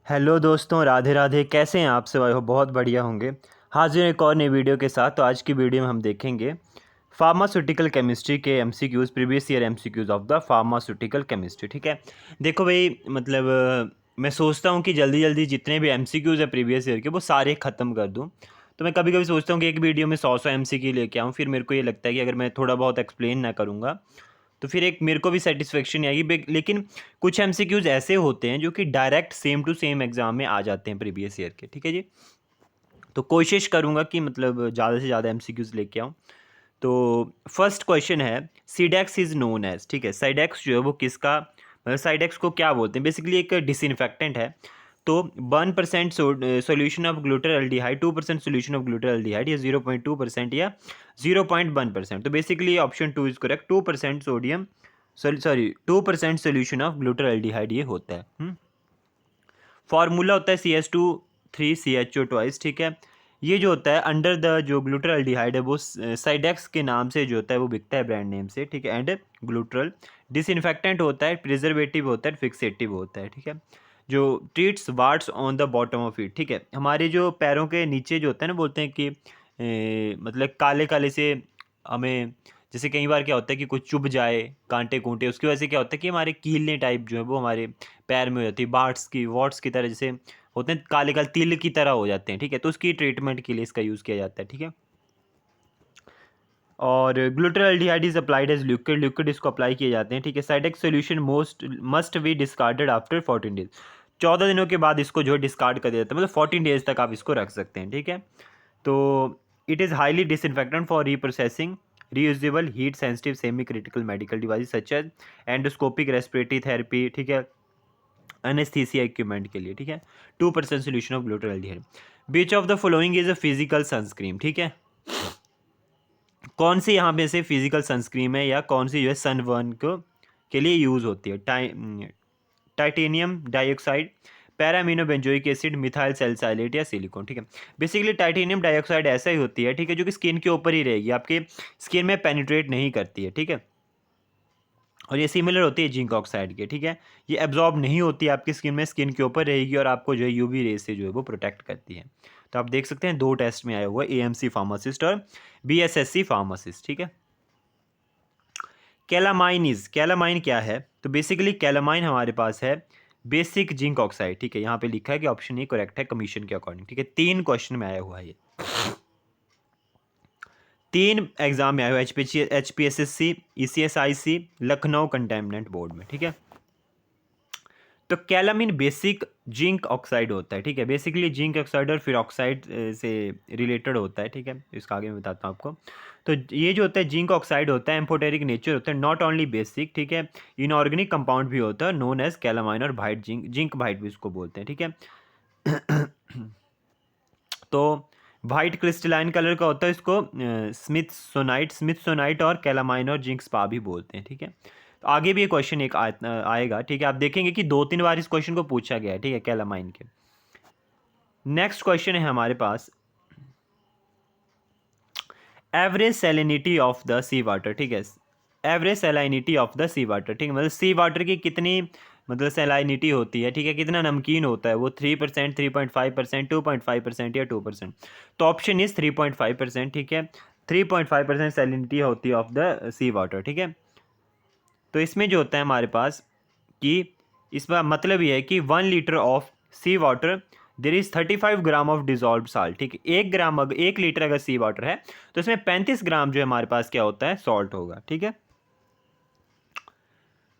Hello दोस्तों, राधे राधे। कैसे हैं आप सब? आई हो बहुत बढ़िया होंगे। हाजिर हैं एक और नई वीडियो के साथ। तो आज की वीडियो में हम देखेंगे फार्मास्यूटिकल केमिस्ट्री के MCQs, previous year MCQs of the pharmaceutical chemistry. ठीक है, देखो भाई, मतलब मैं सोचता हूँ कि जल्दी जल्दी जितने भी एमसीक्यूज़ है प्रीवियस ईयर के वो सारे ख़त्म कर दूँ। तो मैं कभी कभी सोचता हूँ कि एक वीडियो में 100 एमसीक्यू लेके आऊँ। फिर मेरे को ये लगता है कि अगर मैं थोड़ा बहुत एक्सप्लेन ना करूँगा तो फिर एक मेरे को भी सेटिस्फेक्शन नहीं आएगी। लेकिन कुछ एमसीक्यूज़ ऐसे होते हैं जो कि direct same to same exam में आ जाते हैं प्रीवियस ईयर के। ठीक है जी, तो कोशिश करूँगा कि मतलब ज़्यादा से ज़्यादा एमसीक्यूज़ लेके आऊँ। तो फर्स्ट क्वेश्चन है, सीडेक्स इज़ नोन एज। ठीक है, साइडेक्स जो है वो किसका, मतलब साइडेक्स को क्या बोलते हैं? बेसिकली एक डिसइंफेक्टेंट है। तो 1% solution of glutaraldehyde, 2% solution of glutaraldehyde, या 0.2% या 0.1%। तो basically option 2 is correct. 2% sodium, sorry 2% solution of glutaraldehyde ये होता है। फार्मूला होता है CH2 3 CHO ट्वाइस। ठीक है, ये जो होता है अंडर द जो ग्लूटाराल्डिहाइड है वो साइडेक्स के नाम से जो होता है वो बिकता है ब्रांड नेम से। ठीक है, एंड ग्लूट्रल डिसइंफेक्टेंट होता है, प्रिजर्वेटिव होता है, फिक्सेटिव होता है। ठीक है, जो treats wards on the bottom of it. ठीक है, हमारे जो पैरों के नीचे जो होता है ना, बोलते हैं कि मतलब काले काले से हमें, जैसे कई बार क्या होता है कि कुछ चुभ जाए कांटे कूंटे, उसकी वजह से क्या होता है कि हमारे कीलने टाइप जो है वो हमारे पैर में हो जाती है, बार्ट्स की वॉट्स की तरह, जैसे होते हैं काले काले तिल की तरह हो जाते हैं। ठीक है, तो उसकी ट्रीटमेंट के लिए इसका यूज़ किया जाता है। ठीक है, और glutaraldehyde is applied as liquid, liquid इसको अप्लाई किए जाते हैं। ठीक है, Cidex solution most must be discarded after 14 days. 14 दिनों के बाद इसको जो है डिस्कार्ड कर दिया जाता है, मतलब 14 डेज तक आप इसको रख सकते हैं। ठीक है, तो it is highly disinfectant for reprocessing reusable heat sensitive semi critical medical device such as endoscopic respiratory therapy. ठीक है, एनेस्थीसिया इक्विपमेंट के लिए। ठीक है, 2% solution of glutaraldehyde. Which of the following is a physical sunscreen. ठीक है, कौन सी यहाँ पे से फिजिकल सनस्क्रीन है या कौन सी जो है सनबर्न को के लिए यूज़ होती है? Titanium dioxide, para amino benzoic acid, methyl salicylate या सिलिकॉन। ठीक है, बेसिकली टाइटेनियम डाइऑक्साइड ऐसा ही होती है। ठीक है, जो कि स्किन के ऊपर ही रहेगी, आपके स्किन में पेनिट्रेट नहीं करती है। ठीक है, और ये सिमिलर होती है जिंक ऑक्साइड के। ठीक है, ये एब्जॉर्ब नहीं होती है आपकी स्किन में, स्किन के ऊपर रहेगी और आपको जो है यूवी रेस से जो है वो प्रोटेक्ट करती है। तो आप देख सकते हैं दो टेस्ट में आया हुआ है, AMC फार्मासिस्ट और BSSC फार्मासिस्ट। ठीक है, कैलामाइन क्या है? तो बेसिकली कैलामाइन हमारे पास है बेसिक जिंक ऑक्साइड। ठीक है, यहाँ पे लिखा है कि ऑप्शन ए करेक्ट है कमीशन के अकॉर्डिंग। ठीक है, 3 क्वेश्चन में आया हुआ है ये, 3 एग्जाम में आया हुआ है, HPSSC, ECSIC, Lucknow contaminant board में। ठीक है, तो कैलामिन बेसिक जिंक ऑक्साइड होता है। ठीक है, बेसिकली जिंक ऑक्साइड और फिर ऑक्साइड से रिलेटेड होता है। ठीक है, इसका आगे मैं बताता हूँ आपको। तो ये जो होता है जिंक ऑक्साइड होता है, एम्फोटेरिक नेचर होता है, नॉट ओनली बेसिक। ठीक है, इनऑर्गेनिक कंपाउंड भी होता है, नोन एज कैलामाइन और वाइट जिंक, जिंक वाइट भी इसको बोलते हैं। ठीक है, तो वाइट क्रिस्टलाइन कलर का होता है, इसको स्मिथसोनाइट और कैलामाइन और जिंक स्पा भी बोलते हैं। ठीक है, तो आगे भी ये क्वेश्चन एक आएगा। ठीक है, आप देखेंगे कि 2-3 बार इस क्वेश्चन को पूछा गया है। ठीक है, कैलामाइन के। नेक्स्ट क्वेश्चन है हमारे पास, average salinity of the sea water. ठीक है, average salinity of the sea water. ठीक है, मतलब सी वाटर की कितनी मतलब सैलिनिटी होती है? ठीक है, कितना नमकीन होता है वो? 3%, 3.5%, 2.5% या 2%। तो ऑप्शन इज 3.5%। ठीक है, 3.5% सैलिनिटी होती है ऑफ द सी वाटर। ठीक है, तो इसमें जो होता है हमारे पास कि इसका मतलब ये है कि 1 litre of sea water there is 35 gram of dissolve salt. ठीक है, 1 ग्राम, अगर 1 लीटर अगर सी वाटर है तो इसमें 35 ग्राम जो है हमारे पास क्या होता है? सॉल्ट होगा। ठीक है,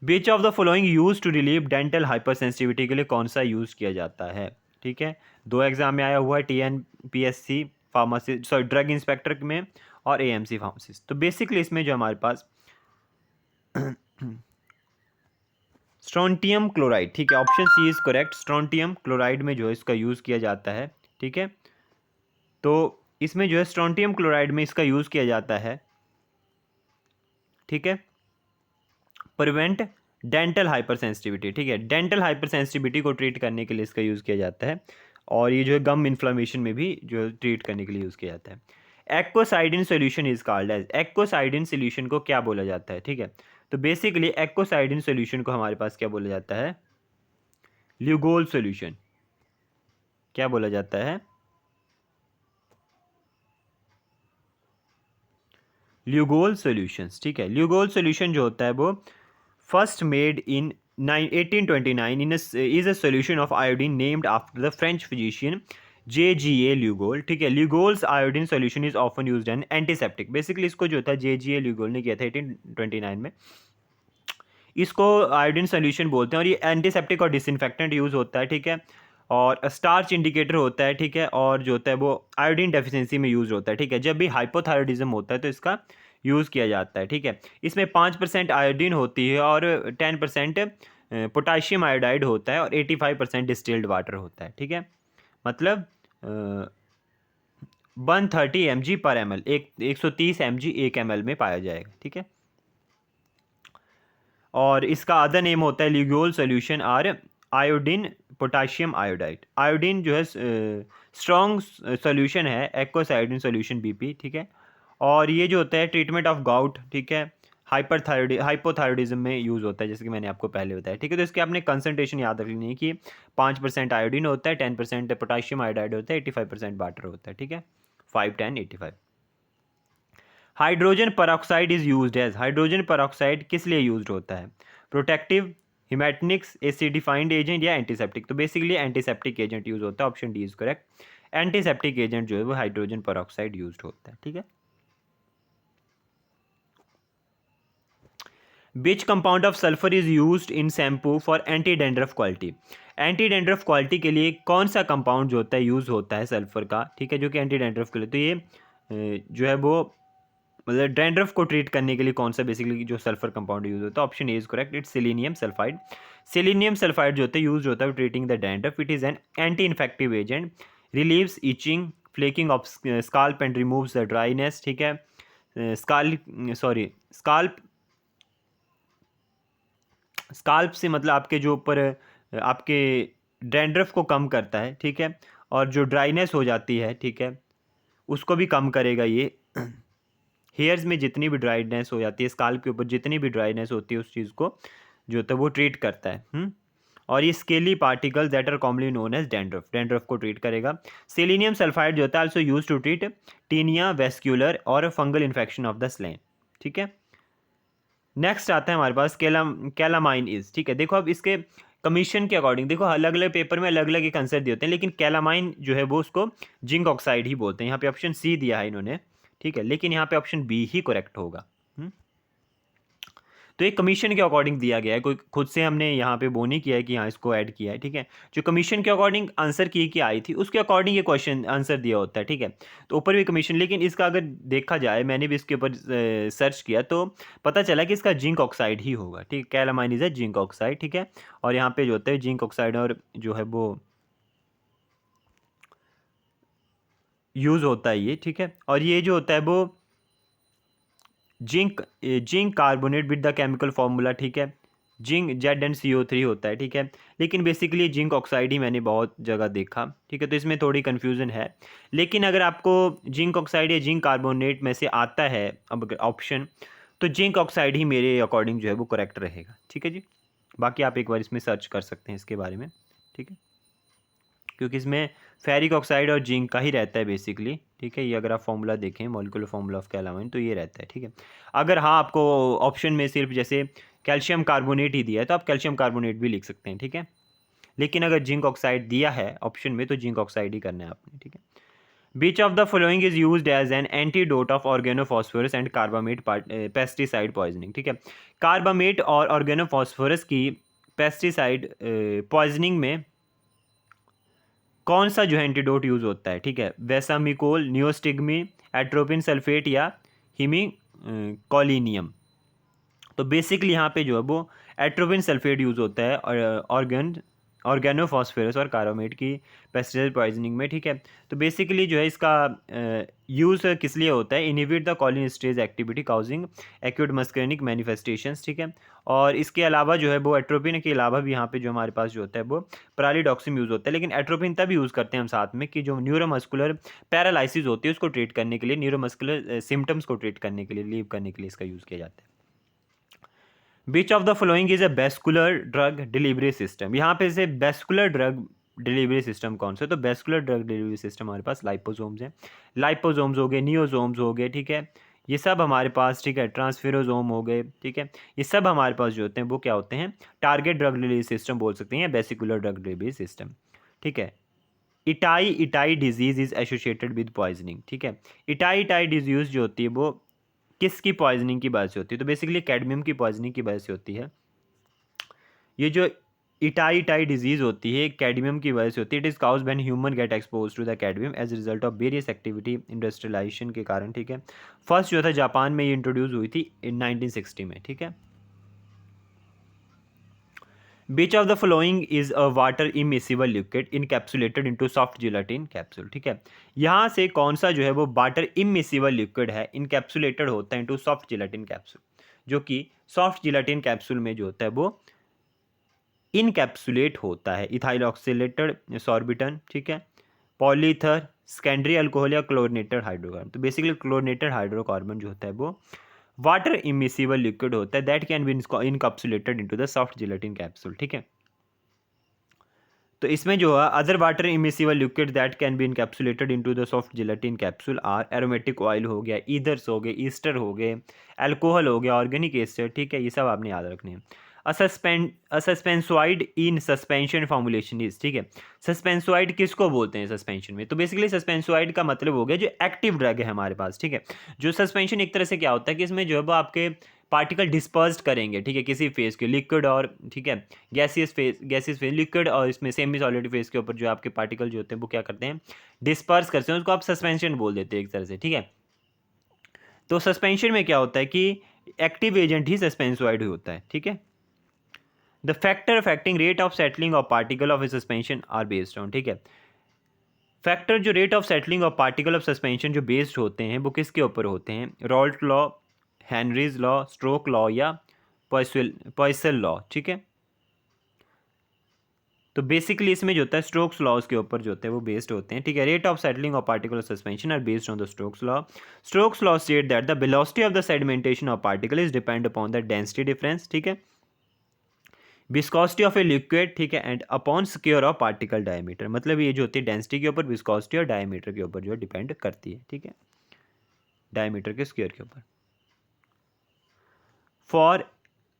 which of the following use to relieve dental hypersensitivity के लिए कौन सा यूज किया जाता है? ठीक है, 2 एग्जाम में आया हुआ है, TNPSC pharmacy, sorry drug inspector में, और AMC फार्मासिस्ट। तो बेसिकली इसमें जो हमारे पास स्ट्रोंटियम क्लोराइड। ठीक है, option C is correct, strontium chloride में जो है इसका यूज़ किया जाता है। ठीक है, तो इसमें जो है स्ट्रोंटियम क्लोराइड में इसका यूज़ किया जाता है। ठीक है, प्रिवेंट डेंटल हाइपर सेंसिटिविटी। ठीक है, डेंटल हाइपर सेंसिटिविटी को ट्रीट करने के लिए इसका यूज़ किया जाता है, और ये जो है गम इन्फ्लामेशन में भी जो है ट्रीट करने के लिए यूज़ किया जाता है। एक्कोसाइडिन सोल्यूशन इज कॉल्ड एज, एक्कोसाइडिन सोल्यूशन को क्या बोला जाता है? ठीक है, तो बेसिकली एक्कोसाइडिन सोल्यूशन को हमारे पास क्या बोला जाता है? ल्यूगोल सोल्यूशन। क्या बोला जाता है? ल्यूगोल सॉल्यूशंस, ठीक है। ल्यूगोल सॉल्यूशन जो होता है वो first made in 1829 in is a solution of iodine named after the French physician J Lugol, ठीक है। Lugol's iodine solution is often used an antiseptic. Basically इसको जो था जे ल्यूगोल ने किया था 1829 में। इसको आयोडीन सॉल्यूशन बोलते हैं और ये एंटीसेप्टिक और डिसइंफेक्टेंट यूज़ होता है, ठीक है। और स्टार्च इंडिकेटर होता है, ठीक है। और जो होता है वो आयोडीन डेफिशिएंसी में यूज़ होता है, ठीक है। जब भी हाइपोथायरॉयडिज्म होता है तो इसका यूज़ किया जाता है, ठीक है। इसमें 5% आयोडीन होती है और 10% पोटाशियम आयोडाइड होता है और 85% डिस्टिल्ड वाटर होता है, ठीक है। मतलब 130 mg/ml, 130 mg 1 ml में पाया जाएगा, ठीक है। और इसका अदर नेम होता है Lugol solution or iodine potassium iodide. Iodine जो है स्ट्रॉन्ग सॉल्यूशन है, एक्वस आयोडीन सॉल्यूशन बीपी, ठीक है। और ये जो होता है ट्रीटमेंट ऑफ गाउट, ठीक है, हाइपोथायरॉयडिज्म में यूज़ होता है, जैसे कि मैंने आपको पहले बताया, ठीक है। तो इसके आपने कंसनट्रेशन याद रखनी है कि 5% आयोडीन होता है, 10% पोटाशियम आयोडाइड होता है, 85% वाटर होता है, ठीक है। 5, 10, 85। Hydrogen peroxide is used as, hydrogen peroxide किस लिए यूज्ड होता है? प्रोटेक्टिव, हिमेटनिक्स, एसिडिफाइंड एजेंट या एंटीसेप्टिक? तो बेसिकली एंटीसेप्टिक एजेंट यूज होता है, option D is correct. Antiseptic agent जो है वो हाइड्रोजन परऑक्साइड यूज्ड होता है, ठीक है। Which compound of sulphur is used in shampoo for anti dandruff quality? Anti dandruff quality के लिए कौन सा कंपाउंड जो होता है यूज होता है सल्फर का, ठीक है, जो कि एंटी डेंड्रफ के लिए? तो ये जो है वो मतलब डैंड्रफ को ट्रीट करने के लिए कौन सा बेसिकली जो सल्फर कंपाउंड यूज होता है? Option A is correct, it's selenium sulphide. Selenium sulphide जो होता है यूज होता है treating the dandruff. It is an anti infective agent, relieves itching, flaking of scalp and removes the dryness, ठीक है। Scalp scalp से मतलब आपके जो ऊपर आपके डैंड्रफ को कम करता है, ठीक है। और जो ड्राइनेस हो जाती है, ठीक है, उसको भी कम करेगा ये। हेयर्स में जितनी भी ड्राइनेस हो जाती है, स्काल्प के ऊपर जितनी भी ड्राइनेस होती है, उस चीज़ को जो होता है वो ट्रीट करता है। और ये scaly particles that are commonly known as dandruff, dandruff को ट्रीट करेगा। सेलेनियम सल्फाइड जो होता है also use to treat tinea, vesicular और fungal infection of the skin, ठीक है। नेक्स्ट आता है हमारे पास कैलामाइन इज, ठीक है। देखो अब इसके कमीशन के अकॉर्डिंग देखो अलग अलग पेपर में अलग अलग एक आंसर दिए होते हैं, लेकिन कैलामाइन जो है वो उसको जिंक ऑक्साइड ही बोलते हैं। यहाँ पे ऑप्शन सी दिया है इन्होंने, ठीक है, लेकिन यहाँ पे ऑप्शन बी ही करेक्ट होगा। तो एक कमीशन के अकॉर्डिंग दिया गया है, कोई खुद से हमने यहाँ पे वो नहीं किया है कि यहाँ इसको ऐड किया है, ठीक है। जो कमीशन के अकॉर्डिंग आंसर की आई थी उसके अकॉर्डिंग ये क्वेश्चन आंसर दिया होता है, ठीक है। तो ऊपर भी कमीशन, लेकिन इसका अगर देखा जाए, मैंने भी इसके ऊपर सर्च किया तो पता चला कि इसका जिंक ऑक्साइड ही होगा, ठीक है। कैलामाइन इज है जिंक ऑक्साइड, ठीक है। और यहाँ पे जो होता है जिंक ऑक्साइड और जो है वो यूज़ होता है ये, ठीक है। और ये जो होता है वो zinc carbonate with the chemical formula, ठीक है, जिंक ZnCO3 होता है, ठीक है। लेकिन बेसिकली जिंक ऑक्साइड ही मैंने बहुत जगह देखा, ठीक है। तो इसमें थोड़ी कन्फ्यूज़न है, लेकिन अगर आपको जिंक ऑक्साइड या जिंक कार्बोनेट में से आता है अब ऑप्शन, तो जिंक ऑक्साइड ही मेरे अकॉर्डिंग जो है वो करेक्ट रहेगा, ठीक है जी। बाकी आप एक बार इसमें सर्च कर सकते हैं इसके बारे में, ठीक है, क्योंकि इसमें फेरिक ऑक्साइड और जिंक का ही रहता है बेसिकली, ठीक है। ये अगर आप फॉर्मूला देखें मॉलिक्यूलर फॉर्मूला ऑफ कैलामाइन तो ये रहता है, ठीक है। अगर हाँ आपको ऑप्शन में सिर्फ जैसे कैल्शियम कार्बोनेट ही दिया है तो आप कैल्शियम कार्बोनेट भी लिख सकते हैं, ठीक है। लेकिन अगर जिंक ऑक्साइड दिया है ऑप्शन में तो जिंक ऑक्साइड ही करना है आपने, ठीक है। Which of the following is used as an antidote of organophosphorus and carbamate pesticide poisoning, ठीक है। कार्बामेट और ऑर्गेनोफॉस्फोरस की पेस्टिसाइड पॉइजनिंग में कौन सा जो है एंटीडोट यूज़ होता है, ठीक है। वेसामिकोल, नियोस्टिग्मी, एट्रोपिन सल्फेट या हिमीकोलिनियम? तो बेसिकली यहाँ पे जो है वो एट्रोपिन सल्फेट यूज़ होता है और ऑर्गेनोफॉस्फेरस और कार्बामेट की पेस्टिसाइड पॉइजनिंग में, ठीक है। तो बेसिकली जो है इसका यूज़ किस लिए होता है? Inhibit the Colin stage activity causing acute मस्कैनिक manifestations, ठीक है। और इसके अलावा जो है वो एट्रोपिन के अलावा भी यहाँ पे जो हमारे पास जो होता है वो प्रालिडॉक्सिम यूज़ होता है, लेकिन एट्रोपिन तब यूज़ करते हैं हम साथ में कि जो न्यूरोमस्कुलर पैरालिसिस होती है उसको ट्रीट करने के लिए, न्यूरोमस्कुलर सिम्टम्स को ट्रीट करने के लिए, लीव करने के लिए इसका यूज़ किया जाता है। Which of the following is a vascular drug delivery system? यहाँ पे से वेस्कुलर ड्रग डिलीवरी सिस्टम कौन सा है? तो वेस्कुलर ड्रग डिलीवरी सिस्टम हमारे पास लाइपोसोम्स हैं। लाइपोसोम्स हो गए, नियोसोम्स हो गए, ठीक है, ये सब हमारे पास, ठीक है, ट्रांसफेरोसोम हो गए, ठीक है, ये सब हमारे पास जो होते हैं वो क्या होते हैं? टारगेट ड्रग डिलीवरी सिस्टम बोल सकते हैं या वेसिकुलर ड्रग डिलीवरी सिस्टम, ठीक है। Itai itai disease is associated with poisoning, ठीक है। इटाई इटाई डिजीज जो होती है वो किसकी पॉइजनिंग की वजह से होती है? तो बेसिकली कैडमियम की पॉइजनिंग की वजह से होती है। ये जो इटाई इटाई डिजीज होती है कैडमियम की वजह से होती है। It is cause when human get expose to the cadmium as result of various activity industrialisation के कारण, ठीक है। फर्स्ट जो था जापान में ये इंट्रोड्यूस हुई थी इन 1960 में, ठीक है। Which of the following is a water immiscible liquid encapsulated into soft gelatin capsule, ठीक है। यहाँ से कौन सा जो है वो वाटर इमिसिबल लिक्विड है, इनकैप्सुलेटेड होता है इनटू सॉफ्ट जिलेटिन कैप्सूल, जो कि सॉफ्ट जिलेटिन कैप्सूल में जो होता है वो इनकैप्सुलेट होता है। इथाइल ऑक्सीलेटेड सॉर्बिटन, ठीक है, पॉलीथर, सेकेंडरी अल्कोहल या क्लोरीनेटेड हाइड्रोकार्बन। तो बेसिकली क्लोरीनेटेड हाइड्रोकार्बन जो होता है वो वाटर इमिसिबल लिक्विड होता है that can be encapsulated into the soft gelatin capsule, ठीक है। तो इसमें जो है other water immiscible liquid that can be encapsulated into the soft gelatin capsule are aromatic oil हो गया, ईथर्स हो गए, ईस्टर हो गए, अल्कोहल हो गया, ऑर्गेनिक एस्टर, ठीक है, ये सब आपने याद रखने हैं। सस्पेंसोइड इन सस्पेंशन फॉर्मुलेशन इज, ठीक है। सस्पेंसोइड किसको बोलते हैं सस्पेंशन में? तो बेसिकली सस्पेंसोइड का मतलब हो गया जो एक्टिव ड्रग है हमारे पास, ठीक है। जो सस्पेंशन एक तरह से क्या होता है कि इसमें जो है वो आपके पार्टिकल डिस्पर्स्ड करेंगे, ठीक है, किसी फेज के लिक्विड और, ठीक है, गैसियस फेज लिक्विड और इसमें सेमी सॉलिड फेज के ऊपर जो आपके पार्टिकल जो होते हैं वो क्या करते हैं? डिस्पर्स करते हैं, उसको आप सस्पेंशन बोल देते हैं एक तरह से, ठीक है। तो सस्पेंशन में क्या होता है कि एक्टिव एजेंट ही सस्पेंसोइड होता है, ठीक है। The factor affecting rate of settling of particle of suspension are based on, ठीक है। फैक्टर जो rate of settling of particle of suspension जो बेस्ड होते हैं वो किसके ऊपर होते हैं? Raoult law, Henry's law, stroke law या पॉइसल लॉ, ठीक है। तो बेसिकली इसमें जो होता है स्ट्रोक्स लॉज के ऊपर जो होते हैं वो बेस्ड होते हैं, ठीक है। Rate of settling of particle suspension are based on the strokes law. Strokes law state that the velocity of the sedimentation of particle is depend upon the density difference, ठीक है, विस्कोसिटी ऑफ ए लिक्विड, ठीक है, and upon square of particle diameter. मतलब ये जो होती है density के ऊपर, विस्कोसिटी और डायमीटर के ऊपर जो डिपेंड करती है, ठीक है, डायमीटर के स्क्वायर के ऊपर। For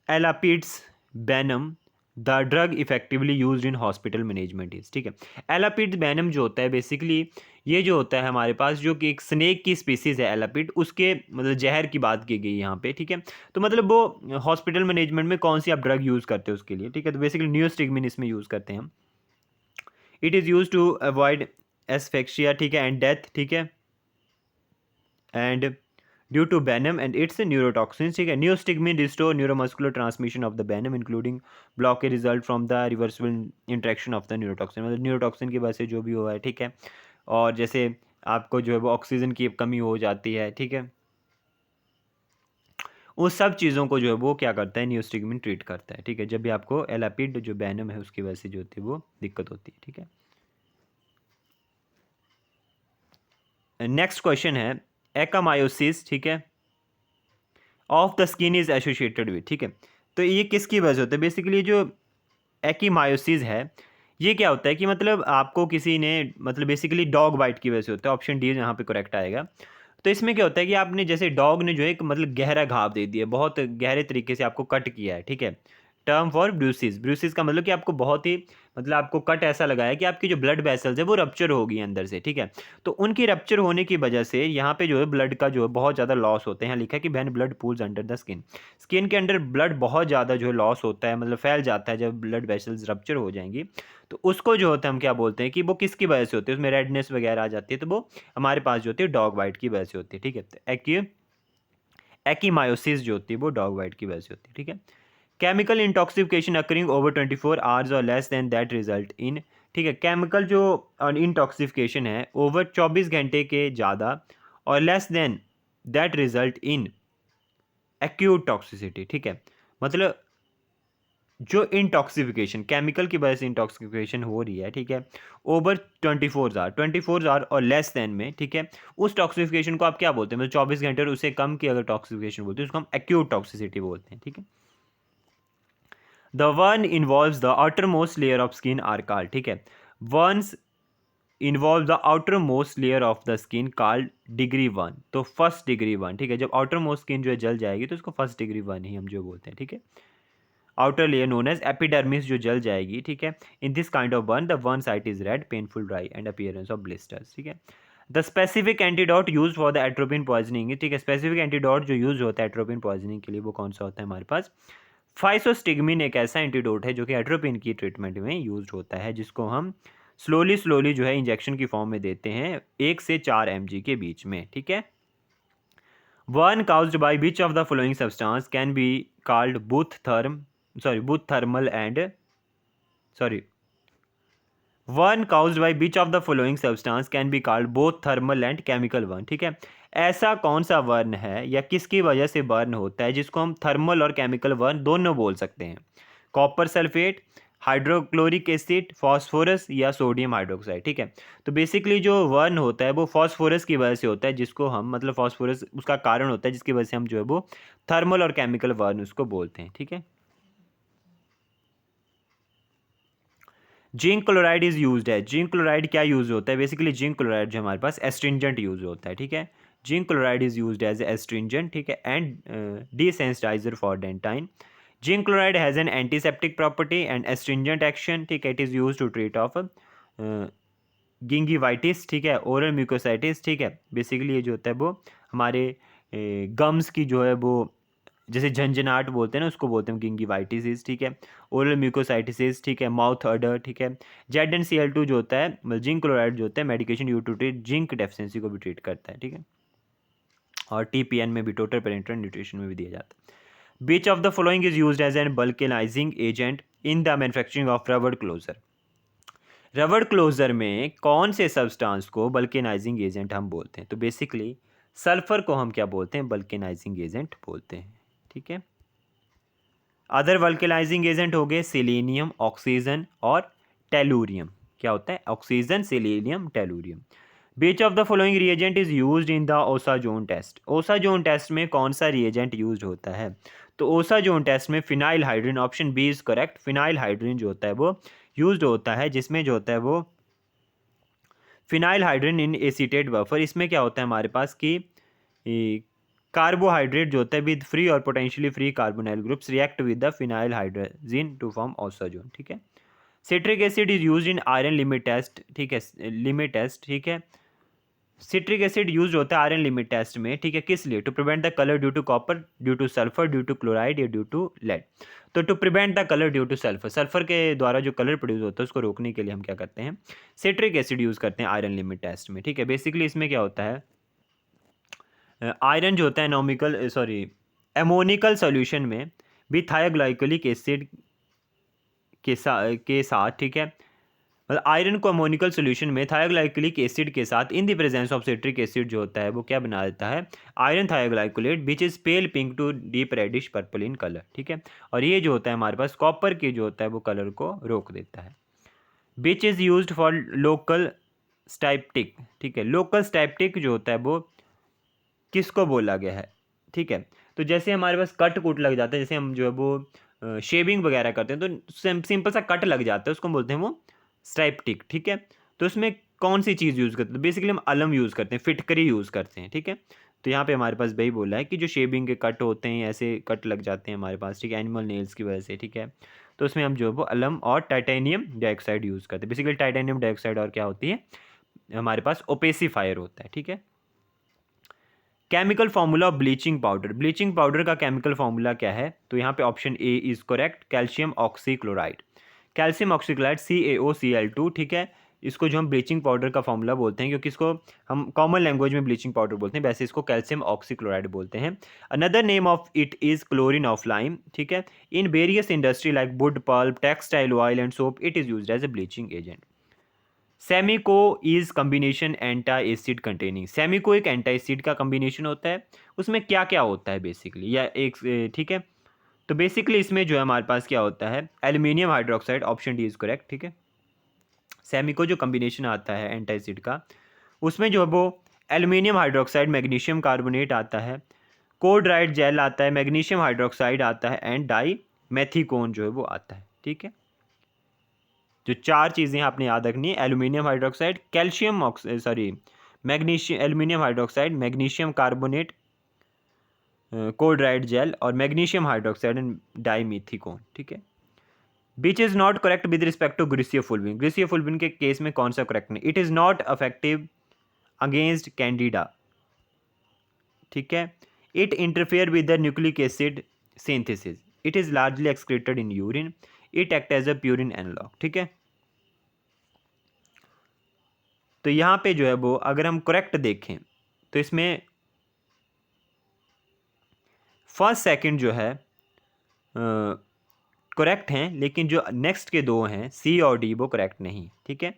elapids venom the drug effectively use in hospital management is, ठीक है। एलापिड वेनम जो होता है बेसिकली ये जो होता है हमारे पास जो कि एक स्नेक की स्पीसीज है एलापिड, उसके मतलब जहर की बात की गई यहाँ पे, ठीक है। तो मतलब वो हॉस्पिटल मैनेजमेंट में कौन सी आप ड्रग यूज़ करते हो उसके लिए, ठीक है। तो बेसिकली नियोस्टिग्मिन इसमें यूज़ करते हैं हम। It is use to avoid asphyxia, ठीक है, एंड डेथ, ठीक है, and due to venom and its neurotoxins, ठीक है। Neostigmine restore neuromuscular transmission of the venom including blockage result from the reversible interaction of the neurotoxin, मतलब neurotoxin की वजह से जो भी हुआ है, ठीक है। और जैसे आपको जो है वो ऑक्सीजन की कमी हो जाती है, ठीक है, उस सब चीज़ों को जो है वो क्या करता है? नियोस्टिग्मिन ट्रीट करता है, ठीक है, जब भी आपको एलापिड जो वेनम है उसकी वजह से जो होती है वो दिक्कत होती है, ठीक है। नेक्स्ट क्वेश्चन है एकामायोसिस, ठीक है, of the skin is associated with, ठीक है। तो ये किसकी वजह से होता है? बेसिकली जो एकीमायोसिस है ये क्या होता है कि मतलब आपको किसी ने मतलब बेसिकली डॉग बाइट की वजह से होता है। ऑप्शन डी यहाँ पे करेक्ट आएगा। तो इसमें क्या होता है कि आपने जैसे डॉग ने जो है एक मतलब गहरा घाव दे दिया, बहुत गहरे तरीके से आपको कट किया है, ठीक है। टर्म फॉर ब्रूसिस, ब्रूसिस का मतलब कि आपको बहुत ही मतलब आपको कट ऐसा लगा है कि आपकी जो ब्लड वेसल्स है वो रप्चर हो गई अंदर से, ठीक है। तो उनकी रप्चर होने की वजह से यहाँ पे जो है ब्लड का जो है बहुत ज़्यादा लॉस होते हैं। लिखा है कि when blood pools under the skin, skin के अंदर ब्लड बहुत ज़्यादा जो है लॉस होता है, मतलब फैल जाता है जब ब्लड वेसल्स रप्चर हो जाएंगी। तो उसको जो होता है हम क्या बोलते हैं कि वो किसकी वजह से होती है? उसमें रेडनेस वगैरह आ जाती है, तो वो हमारे पास जो होती है डॉग बाइट की वजह से होती है, ठीक है। तो एकीमायोसिस जो होती है वो डॉग बाइट की वजह से होती है, ठीक है। केमिकल इंटॉक्सिफिकेशन अकरिंग ओवर 24 आवर्स और less than that result in, ठीक है, केमिकल जो इंटॉक्सिफिकेशन है ओवर 24 घंटे के ज़्यादा और less than that result in acute toxicity, ठीक है। मतलब जो इंटॉक्सिफिकेशन केमिकल की वजह से इंटॉक्सिफिकेशन हो रही है, ठीक है, ओवर 24 आवर और लेस देन में, ठीक है, उस टॉक्सिफिकेशन को आप क्या बोलते हैं? मतलब 24 घंटे और उससे कम की अगर टॉक्सिफिकेशन बोलते हैं उसको हम एक्यूट टॉक्सिसिटी बोलते हैं, ठीक है। The one involves the outer most layer of skin are called, ठीक है। Ones involve the outer most layer of the skin called degree 1। तो फर्स्ट डिग्री 1, ठीक है, जब आउटर मोस्ट स्किन जो है जल जाएगी तो उसको फर्स्ट डिग्री 1 ही हम जो बोलते हैं, ठीक है। Outer layer known as epidermis जो जल जाएगी, ठीक है। In this kind of burn the one side is red, painful, dry and appearance of blisters, ठीक है। The specific antidote use for the atropine poisoning, ठीक है, स्पेसिफिक एंटीडोट जो यूज होता है एट्रोपिन पॉइजनिंग के लिए वो कौन सा होता है हमारे पास? फाइसोस्टिग्मिन एक ऐसा एंटीडोट है जो कि एट्रोपिन की ट्रीटमेंट में यूज होता है, जिसको हम स्लोली जो है इंजेक्शन की फॉर्म में देते हैं 1 से 4 mg के बीच में, ठीक है। One caused by which of the following substance can be called both thermal and sorry one caused by which of the following substance can be called both thermal and chemical one, ठीक है। ऐसा कौन सा वर्न है या किसकी वजह से बर्न होता है जिसको हम थर्मल और केमिकल वर्न दोनों बोल सकते हैं? Copper sulphate, hydrochloric acid, phosphorus या सोडियम हाइड्रोक्साइड, ठीक है। तो बेसिकली जो वर्न होता है वो फॉस्फोरस की वजह से होता है, जिसको हम मतलब फॉस्फोरस उसका कारण होता है जिसकी वजह से हम जो है वो थर्मल और केमिकल वर्न उसको बोलते हैं, ठीक है। जिंक क्लोराइड इज यूज्ड है। जिंक क्लोराइड क्या यूज होता है? बेसिकली जिंक क्लोराइड जो हमारे पास एस्ट्रिंजेंट यूज होता है, ठीक है। Zinc chloride is used as astringent, ठीक है, and desensitiser for dentine. Zinc chloride has an antiseptic property and astringent action, ठीक है। It is use to treat of gingivitis, ठीक है, ओरल म्यूकोसाइटिस, ठीक है। बेसिकली ये जो होता है वो हमारे गम्स की जो है वो जैसे झंझनाहट बोलते हैं ना, उसको बोलते हैं गिंगिवाइटिस, ठीक है। ओरल म्यूकोसाइटिस, ठीक है, माउथ अडर, ठीक है। ZnCl2 जो होता है मतलब जिंक क्लोराइड जो होता है medication use to treat zinc deficiency को भी ट्रीट करता है, ठीक है। और TPN में भी, टोटल पेरेंटल न्यूट्रिशन में भी दिया जाता है। Which of the following is used as an vulcanizing agent in the manufacturing of rubber closer? रबड़ क्लोजर में कौन से सब्सटेंस को बल्केनाइजिंग एजेंट हम बोलते हैं? तो बेसिकली सल्फर को हम क्या बोलते हैं? बल्केनाइजिंग एजेंट बोलते हैं, ठीक है। अदर वल्केनाइजिंग एजेंट हो गए सेलेनियम, ऑक्सीजन और टेलूरियम। क्या होता है? Oxygen, selenium, tellurium. Which of the following reagent is used in the osazone test. Osazone test में कौन सा रिएजेंट यूज होता है? तो ओसाजोन टेस्ट में phenyl hydrogen, option B is correct. Phenyl hydrogen जो होता है वो यूज्ड होता है, जिसमें जो होता है वो phenyl hydrogen in acetate buffer. इसमें क्या होता है हमारे पास कि कार्बोहाइड्रेट जो होता है विद फ्री और potentially free carbonyl groups react with the phenyl hydrogen to form osazone, ठीक है। Citric acid is used in iron limit test, ठीक है, लिमिट टेस्ट, ठीक है। सिट्रिक एसिड यूज होता है आयरन लिमिट टेस्ट में, ठीक है, किस लिए? To prevent the colour due to copper, due to sulphur, due to chloride या ड्यू टू लेड। तो to prevent the colour due to sulphur, sulphur के द्वारा जो कलर प्रोड्यूस होता है उसको रोकने के लिए हम क्या करते हैं? सिट्रिक एसिड यूज करते हैं आयरन लिमिट टेस्ट में, ठीक है। बेसिकली इसमें क्या होता है, आयरन जो होता है एमोनिकल सॉल्यूशन में भी थायोग्लाइकोलिक एसिड के साथ, ठीक है, मतलब आयरन को अमोनिकल सॉल्यूशन में थायोग्लाइकोलिक एसिड के साथ in the presence of citric acid जो होता है वो क्या बना देता है? Iron thioglycolate which is pale pink to deep reddish purple in colour, ठीक है। और ये जो होता है हमारे पास कॉपर के जो होता है वो कलर को रोक देता है। Which is use for local styptic, ठीक है। लोकल स्टाइप्टिक जो होता है वो किसको बोला गया है? ठीक है, तो जैसे हमारे पास कट कुट लग जाता है, जैसे हम जो है वो शेविंग वगैरह करते हैं तो सिंपल सा कट लग जाता है, उसको बोलते हैं वो स्ट्राइप्टिक, ठीक है। तो उसमें कौन सी चीज़ यूज़ करते हैं? बेसिकली हम अलम यूज़ करते हैं, फिटकरी यूज़ करते हैं, ठीक है। तो यहाँ पे हमारे पास वही बोला है कि जो शेविंग के कट होते हैं ऐसे कट लग जाते हैं हमारे पास, ठीक है, एनिमल नेल्स की वजह से, ठीक है। तो उसमें हम जो है वो अलम और टाइटेनियम डाइऑक्साइड यूज़ करते हैं। बेसिकली टाइटेनियम डाइऑक्साइड और क्या होती है हमारे पास? ओपेसिफायर होता है, ठीक है। Chemical formula of bleaching powder. Bleaching powder का केमिकल फार्मूला क्या है? तो यहाँ पे option A is correct, calcium oxychloride. Calcium oxychloride CaOCl2, ठीक है। इसको जो हम ब्लीचिंग पाउडर का फार्मूला बोलते हैं, क्योंकि इसको हम कॉमन लैंग्वेज में ब्लीचिंग पाउडर बोलते हैं, वैसे इसको कैल्शियम ऑक्सीक्लोराइड बोलते हैं। Another name of it is chlorine of lime, ठीक है। In various industry like wood pulp, textile oil and soap it is used as a bleaching agent. Simeco is combination antacid containing. Simeco एक एंटा acid का combination होता है, उसमें क्या क्या होता है बेसिकली, या एक, ठीक है। तो बेसिकली इसमें जो है हमारे पास क्या होता है? Aluminium hydroxide, option D is correct, ठीक है। सेमिको जो कम्बिनेशन आता है एंटा एसिड का, उसमें जो है वो एल्यूमिनियम हाइड्रोक्साइड, मैग्नीशियम कार्बोनेट आता है, कोड्राइड जेल आता है, मैग्नीशियम हाइड्रोक्साइड आता है एंड डाई मेथिकोन जो है वो आता है, ठीक है। जो 4 चीज़ें आपने याद रखनी है, aluminium hydroxide, calcium oxide, sorry magnesium, aluminium hydroxide, magnesium carbonate, codried gel और मैग्नीशियम हाइड्रोक्साइड एंड डाईमीथिकोन, ठीक है। Which is not correct with respect to griseofulvin, griseofulvin के केस में कौन सा करेक्ट नहीं, it is not effective against candida, ठीक है। It interfere with the nucleic acid synthesis, it is largely excreted in urine, it act as a purine analogue, ठीक है। तो यहाँ पे जो है वो अगर हम करेक्ट देखें तो इसमें फर्स्ट सेकंड जो है करेक्ट हैं, लेकिन जो नेक्स्ट के दो हैं सी और डी वो करेक्ट नहीं, ठीक है।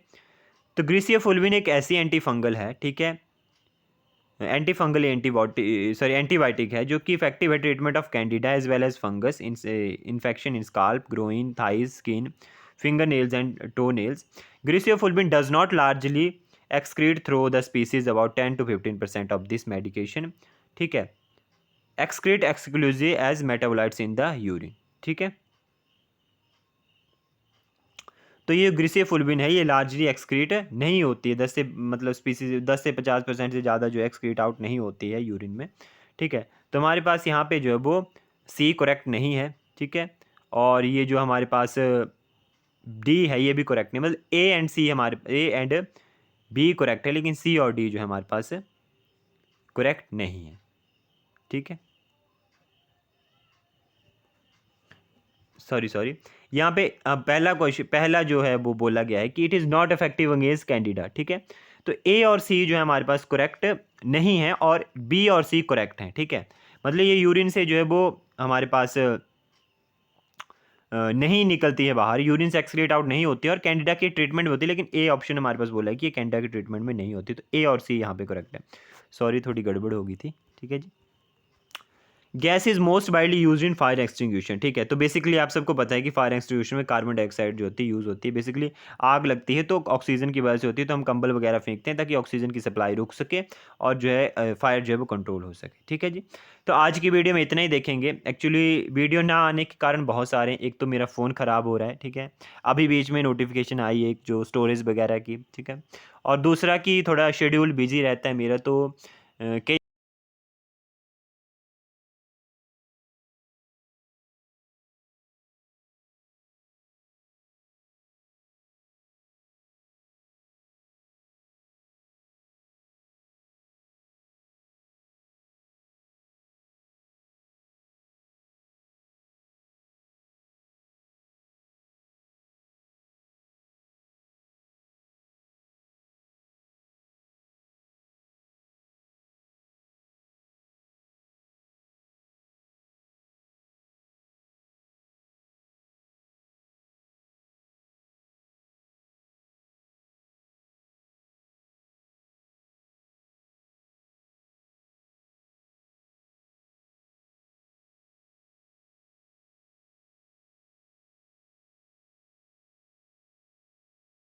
तो ग्रीसियोफुल्विन एक ऐसी एंटी फंगल है, ठीक है, एंटी फंगल एंटीबायोटिक है जो कि इफेक्टिव है treatment of candida as well as fungus infection in scalp, groin, thighs, skin, finger nails and toe nails. Griseofulvin does not largely excrete through the species about 10 to 15% of this medication, ठीक है, excrete exclusive as metabolites in the urine, ठीक है। तो ये ग्रीसियोफुल्विन है, ये largely excrete नहीं होती है, 10 से मतलब स्पीसीज 10 से 50% से ज़्यादा जो एक्सक्रीट आउट नहीं होती है यूरिन में, ठीक है। तो हमारे पास यहाँ पे जो है वो सी करेक्ट नहीं है, ठीक है, और ये जो हमारे पास डी है ये भी करेक्ट नहीं, मतलब ए एंड सी हमारे ए एंड बी करेक्ट है, लेकिन सी और डी जो है हमारे पास करेक्ट नहीं है, ठीक है। सॉरी यहाँ पे पहला क्वेश्चन, पहला जो है वो बोला गया है कि it is not effective against candida, ठीक है। तो ए और सी जो है हमारे पास करेक्ट नहीं है और बी और सी करेक्ट हैं, ठीक है। मतलब ये यूरिन से जो है वो हमारे पास नहीं निकलती है बाहर, यूरिन से एक्सक्रीट आउट नहीं होती है और कैंडिडा की ट्रीटमेंट में होती है, लेकिन ए ऑप्शन हमारे पास बोला है कि ये कैंडिडा की ट्रीटमेंट में नहीं होती, तो ए और सी यहाँ पे करेक्ट है। सॉरी थोड़ी गड़बड़ हो गई थी, ठीक है जी। Gas is most widely use in fire extinguishing, ठीक है। तो बेसिकली आप सबको पता है कि फायर एक्सटिंग्विशन में कार्बन डाइऑक्साइड जो होती है यूज़ होती है, बेसिकली आग लगती है तो ऑक्सीजन की वजह से होती है, तो हम कंबल वगैरह फेंकते हैं ताकि ऑक्सीजन की सप्लाई रुक सके और जो है फायर जो है वो कंट्रोल हो सके, ठीक है जी। तो आज की वीडियो में इतना ही देखेंगे। एक्चुअली वीडियो ना आने के कारण बहुत सारे हैं, एक तो मेरा फ़ोन ख़राब हो रहा है, ठीक है, अभी बीच में नोटिफिकेशन आई है एक जो स्टोरेज वगैरह की, ठीक है, और दूसरा कि थोड़ा शेड्यूल बिजी रहता है मेरा, तो कई